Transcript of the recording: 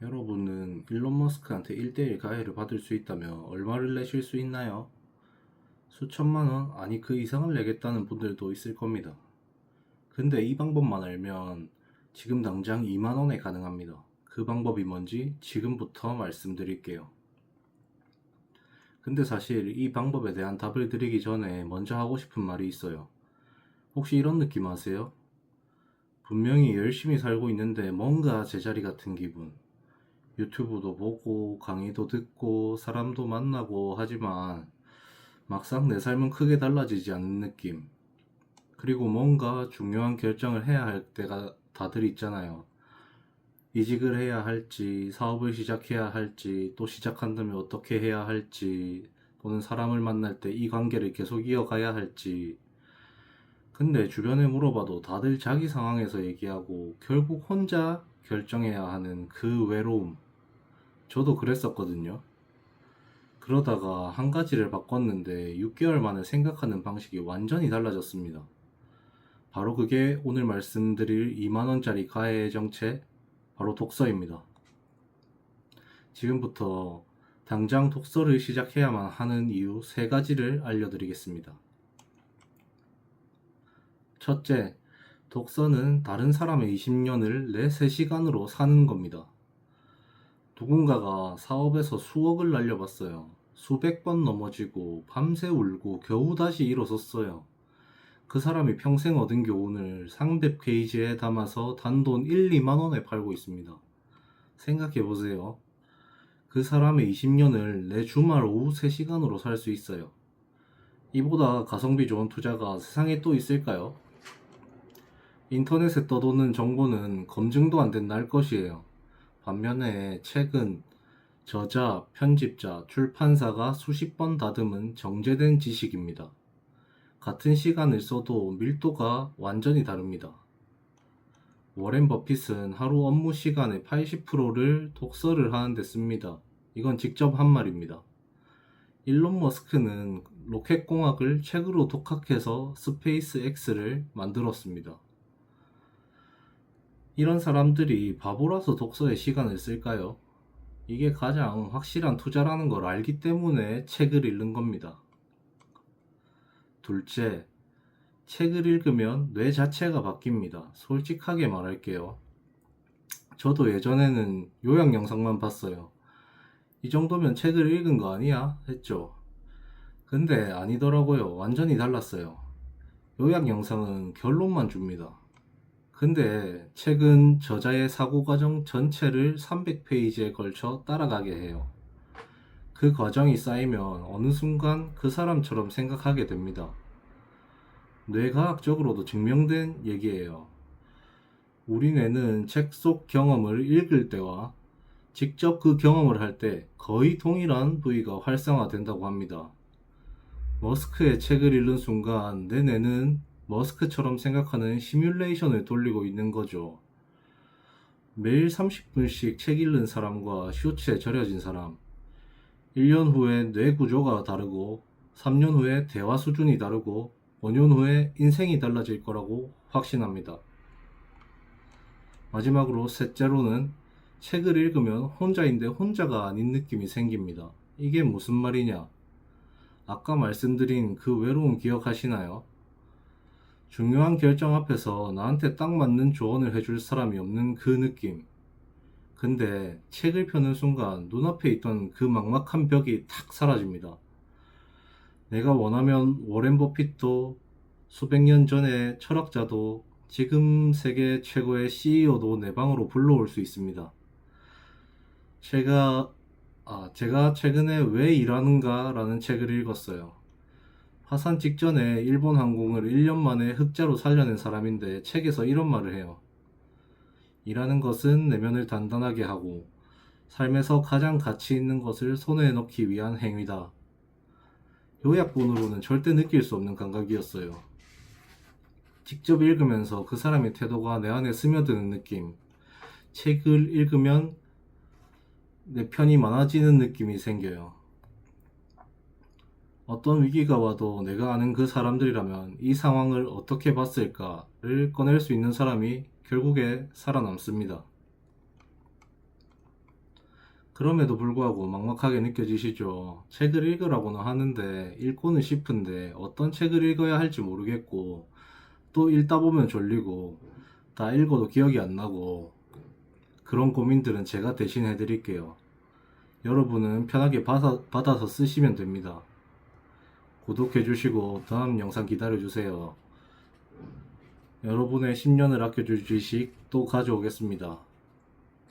여러분은 일론 머스크한테 1대1 가해를 받을 수 있다면 얼마를 내실 수 있나요? 수천만 원, 아니 그 이상을 내겠다는 분들도 있을 겁니다. 근데 이 방법만 알면 지금 당장 2만 원에 가능합니다. 그 방법이 뭔지 지금부터 말씀드릴게요. 근데 사실 이 방법에 대한 답을 드리기 전에 먼저 하고 싶은 말이 있어요. 혹시 이런 느낌 아세요? 분명히 열심히 살고 있는데 뭔가 제자리 같은 기분. 유튜브도 보고 강의도 듣고 사람도 만나고 하지만 막상 내 삶은 크게 달라지지 않는 느낌. 그리고 뭔가 중요한 결정을 해야 할 때가 다들 있잖아요. 이직을 해야 할지, 사업을 시작해야 할지, 또 시작한다면 어떻게 해야 할지, 또는 사람을 만날 때 이 관계를 계속 이어가야 할지. 근데 주변에 물어봐도 다들 자기 상황에서 얘기하고 결국 혼자 결정해야 하는 그 외로움. 저도 그랬었거든요. 그러다가 한 가지를 바꿨는데 6개월 만에 생각하는 방식이 완전히 달라졌습니다. 바로 그게 오늘 말씀드릴 2만원짜리 가해 정책, 바로 독서입니다. 지금부터 당장 독서를 시작해야만 하는 이유 3가지를 알려드리겠습니다. 첫째, 독서는 다른 사람의 20년을 내 3시간으로 사는 겁니다. 누군가가 사업에서 수억을 날려봤어요. 수백 번 넘어지고 밤새 울고 겨우 다시 일어섰어요. 그 사람이 평생 얻은 교훈을 300페이지에 담아서 단돈 1, 2만 원에 팔고 있습니다. 생각해보세요. 그 사람의 20년을 내 주말 오후 3시간으로 살 수 있어요. 이보다 가성비 좋은 투자가 세상에 또 있을까요? 인터넷에 떠도는 정보는 검증도 안 된 날 것이에요. 반면에 책은 저자, 편집자, 출판사가 수십 번 다듬은 정제된 지식입니다. 같은 시간을 써도 밀도가 완전히 다릅니다. 워렌 버핏은 하루 업무 시간의 80%를 독서를 하는데 씁니다. 이건 직접 한 말입니다. 일론 머스크는 로켓공학을 책으로 독학해서 스페이스 X를 만들었습니다. 이런 사람들이 바보라서 독서에 시간을 쓸까요? 이게 가장 확실한 투자라는 걸 알기 때문에 책을 읽는 겁니다. 둘째, 책을 읽으면 뇌 자체가 바뀝니다. 솔직하게 말할게요. 저도 예전에는 요약 영상만 봤어요. 이 정도면 책을 읽은 거 아니야? 했죠. 근데 아니더라고요. 완전히 달랐어요. 요약 영상은 결론만 줍니다. 근데 책은 저자의 사고 과정 전체를 300페이지에 걸쳐 따라가게 해요. 그 과정이 쌓이면 어느 순간 그 사람처럼 생각하게 됩니다. 뇌과학적으로도 증명된 얘기예요. 우리 뇌는 책 속 경험을 읽을 때와 직접 그 경험을 할 때 거의 동일한 부위가 활성화된다고 합니다. 머스크의 책을 읽는 순간 내 뇌는 머스크처럼 생각하는 시뮬레이션을 돌리고 있는 거죠. 매일 30분씩 책 읽는 사람과 쇼츠에 절여진 사람, 1년 후에 뇌 구조가 다르고 3년 후에 대화 수준이 다르고 5년 후에 인생이 달라질 거라고 확신합니다. 마지막으로 셋째로는 책을 읽으면 혼자인데 혼자가 아닌 느낌이 생깁니다. 이게 무슨 말이냐? 아까 말씀드린 그 외로움 기억하시나요? 중요한 결정 앞에서 나한테 딱 맞는 조언을 해줄 사람이 없는 그 느낌. 근데 책을 펴는 순간 눈앞에 있던 그 막막한 벽이 탁 사라집니다. 내가 원하면 워렌 버핏도 수백 년 전의 철학자도 지금 세계 최고의 CEO도 내 방으로 불러올 수 있습니다. 제가 최근에 왜 일하는가 라는 책을 읽었어요. 파산 직전에 일본 항공을 1년 만에 흑자로 살려낸 사람인데 책에서 이런 말을 해요. 일하는 것은 내면을 단단하게 하고 삶에서 가장 가치 있는 것을 손에 넣기 위한 행위다. 요약본으로는 절대 느낄 수 없는 감각이었어요. 직접 읽으면서 그 사람의 태도가 내 안에 스며드는 느낌. 책을 읽으면 내 편이 많아지는 느낌이 생겨요. 어떤 위기가 와도 내가 아는 그 사람들이라면 이 상황을 어떻게 봤을까를 꺼낼 수 있는 사람이 결국에 살아남습니다. 그럼에도 불구하고 막막하게 느껴지시죠? 책을 읽으라고는 하는데 읽고는 싶은데 어떤 책을 읽어야 할지 모르겠고 또 읽다 보면 졸리고 다 읽어도 기억이 안 나고 그런 고민들은 제가 대신 해드릴게요. 여러분은 편하게 받아서 쓰시면 됩니다. 구독해주시고 다음 영상 기다려주세요. 여러분의 10년을 아껴줄 지식 또 가져오겠습니다.